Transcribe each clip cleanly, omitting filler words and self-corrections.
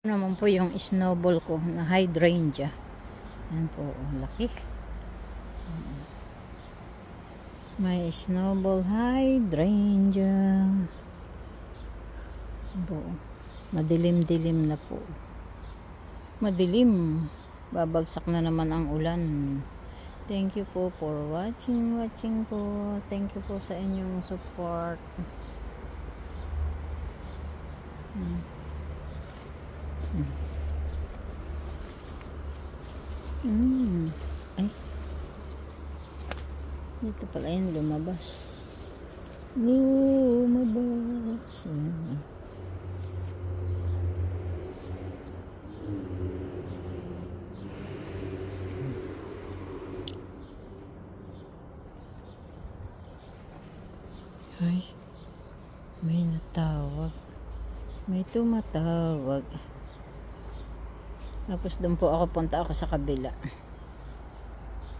Naman po yung snowball ko na hydrangea. Yan po, laki. May snowball hydrangea. Po, madilim-dilim na po. Madilim. Babagsak na naman ang ulan. Thank you po for watching po. Thank you po sa inyong support. Ay, dito pala yun, lumabas. Ay, may natawag. May tumatawag. Tapos doon po ako, punta ako sa kabila.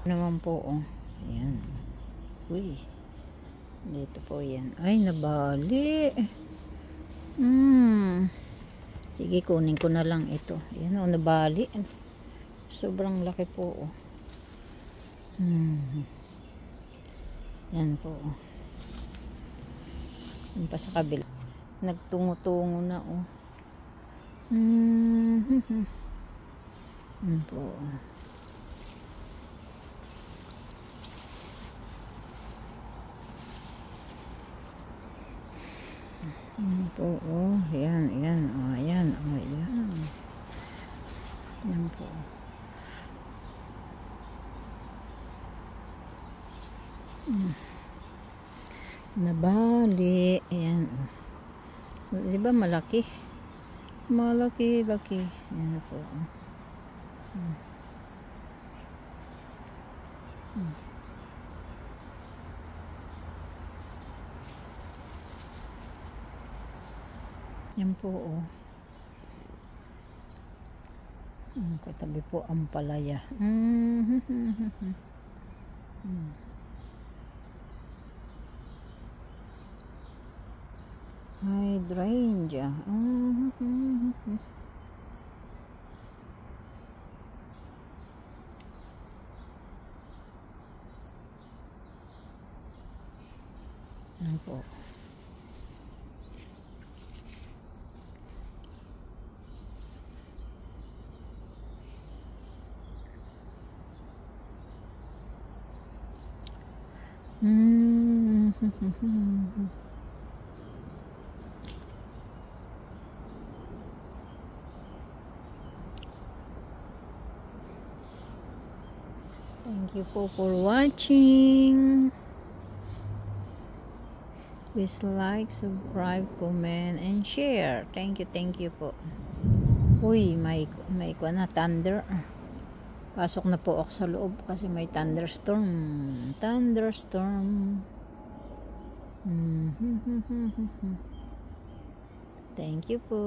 Naman po, oh. Ayan. Uy. Dito po yan. Ay, nabali. Sige, kunin ko na lang ito. Ayan, oh, nabali. Sobrang laki po, oh. Yan po, oh. Yan pa sa kabila. Nagtungo-tungo na, oh. Yan po. Yan po, oh. Yan, yan, oh. Yan, oh. Yan. Yan po. Nabali. Yan, oh. Diba malaki? Malaki, laki. Yan po. Yan po, oh. Katabi po ang palaya. Hydrangea. Yan po. Thank you po for watching. Please like, subscribe, comment, and share. Thank you po. Uy, may kuha na, thunder. Pasok na po ako sa loob kasi may thunderstorm. Thank you po.